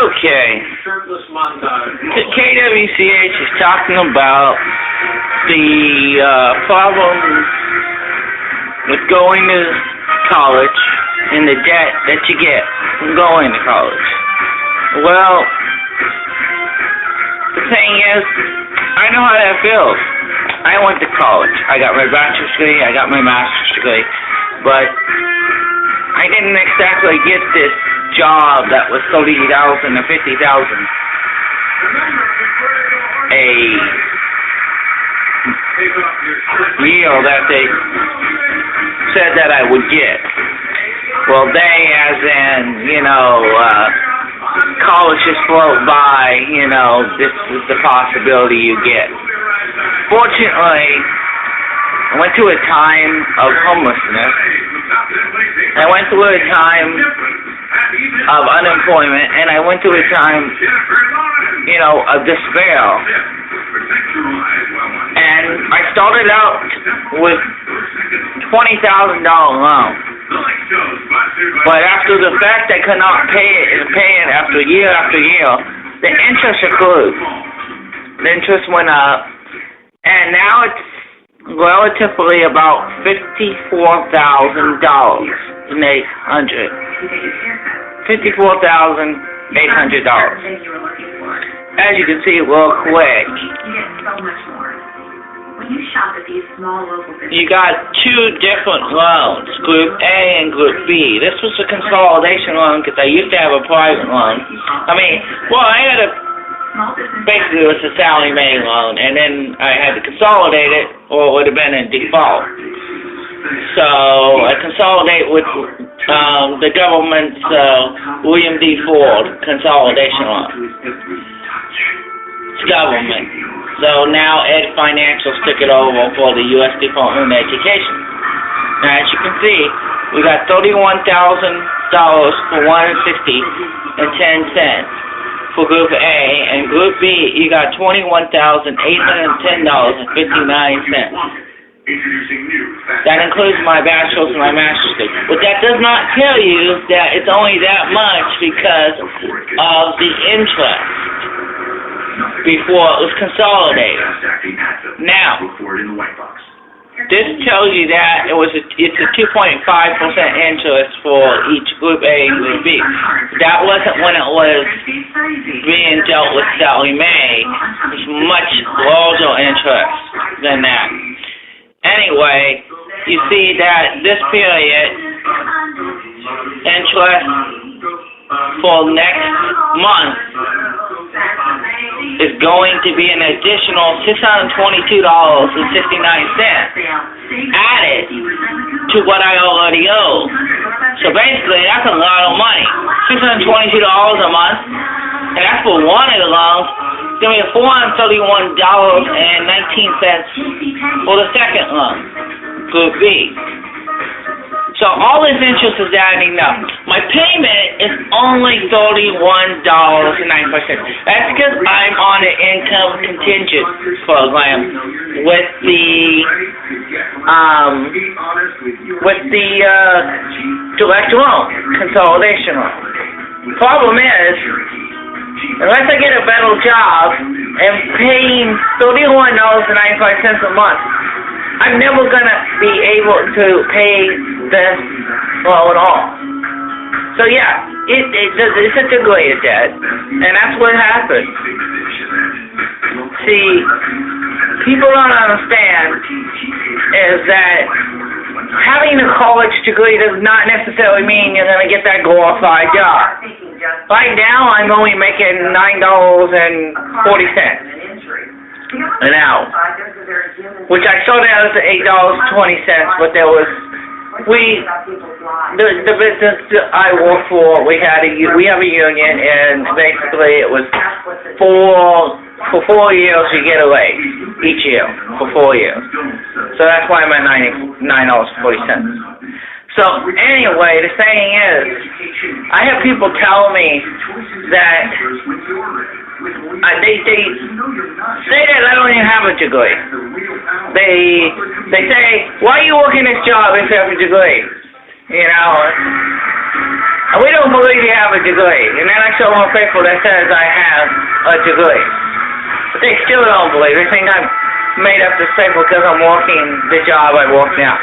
Okay. KWCH is talking about the problem with going to college and the debt that you get from going to college. Well, the thing is, I know how that feels. I went to college. I got my bachelor's degree, I got my master's degree, but I didn't exactly get this job that was $30,000 or $50,000 a year that they said that I would get. Well, they, as in, colleges float by, this is the possibility you get. Fortunately, I went through a time of homelessness. I went through a time of unemployment, and I went through a time, of despair. And I started out with $20,000 loan. But after the fact I could not pay it after year, the interest accrued. The interest went up, and now it's relatively about $54,800. $54,800. As you can see real quick, you got two different loans, Group A and Group B. This was a consolidation loan because I used to have a private loan. Basically it was a Sallie Mae loan, and then I had to consolidate it, or it would have been in default. So I consolidate with the government's William D. Ford consolidation loan. It's government. So now Ed Financials took it over for the U.S. Department of Education. Now, as you can see, we got $31,000 for $160.10 for Group A, and Group B, you got $21,810.59. That includes my bachelor's and my master's degree. But that does not tell you that it's only that much because of the interest before it was consolidated. Now, this tells you that it's a 2.5% interest for each Group A and Group B. That wasn't when it was being dealt with Sallie Mae. It's much larger interest than that. Anyway, you see that this period, interest for next month is going to be an additional $622.69 added to what I already owe. So basically, that's a lot of money. $622 a month, and that's for one of the loans. Give me $431.19 for the second loan, Group B. So all this interest is adding up. My payment is only $31.09. That's because I'm on an income contingent program with the direct loan, consolidation loan. Problem is, unless I get a better job and paying $31.95 a month, I'm never going to be able to pay this loan off. So yeah, it's a degree of debt, and that's what happened. See, people don't understand is that having a college degree does not necessarily mean you're going to get that glorified job. Right now, I'm only making $9.40 an hour, which I started out as $8.20, but there was the business I work for. We have a union, and basically it was for 4 years you get a raise each year for 4 years. So that's why I'm at $9.40. So anyway, the saying is, I have people tell me that they say that I don't even have a degree. They say, why are you working this job if you have a degree? And we don't believe you have a degree. And then I show more people that says I have a degree. But they still don't believe it. They think I'm made up this paper because I'm working the job I work now.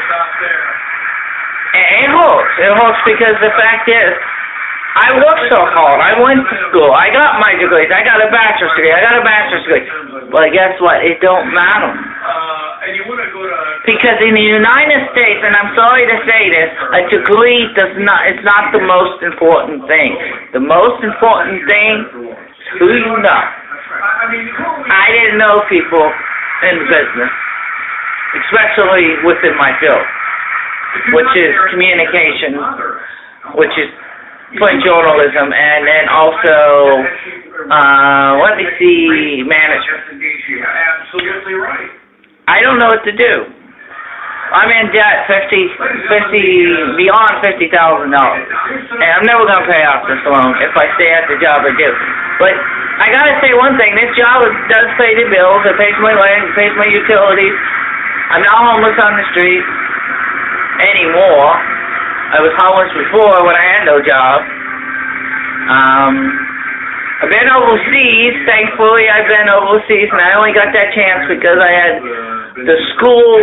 And it works. It works because the fact is, I worked so hard. I went to school. I got my degrees. I got a bachelor's degree. I got a master's degree. But guess what? It don't matter. Because in the United States, and I'm sorry to say this, a degree it's not the most important thing. The most important thing is who you know. I didn't know people in business, especially within my field, which is communication, which is print journalism, and then also, management. I don't know what to do. I'm in debt beyond $50,000, and I'm never going to pay off this loan if I stay at the job I do. But I got to say one thing, this job does pay the bills, it pays my rent, it pays my utilities. I'm not homeless on the street anymore. I was homeless before when I had no job. I've been overseas, thankfully I've been overseas, and I only got that chance because I had the school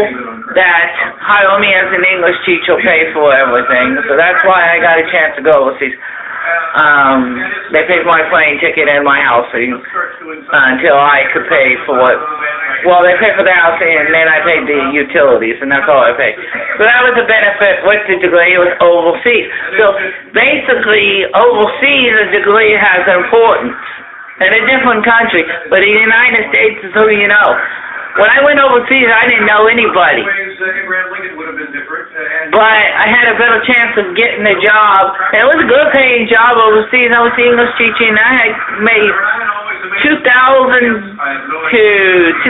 that hired me as an English teacher pay for everything, so that's why I got a chance to go overseas. They paid my plane ticket and my housing until I could pay for it. Well, they paid for the housing, and then I paid the utilities, and that's all I paid. So that was the benefit with the degree. It was overseas. So basically, overseas, a degree has importance in a different country, but in the United States is who you know. When I went overseas, I didn't know anybody. But I had a better chance of getting a job. And it was a good paying job overseas. I was English teaching. I had made $2,000 to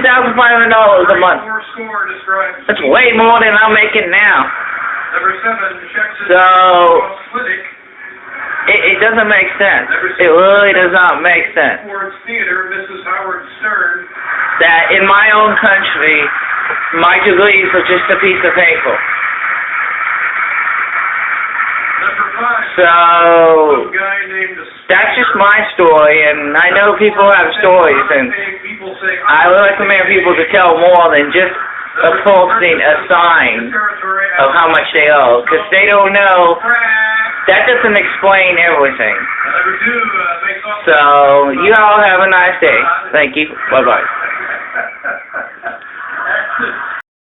$2,500 a month. That's way more than I'm making now. So it doesn't make sense. It really does not make sense. That in my own country, my degrees are just a piece of paper. So that's just my story, and I know people have stories, and I would recommend people to tell more than just posting a sign of how much they owe, because they don't know. That doesn't explain everything. So you all have a nice day. Thank you. Bye-bye.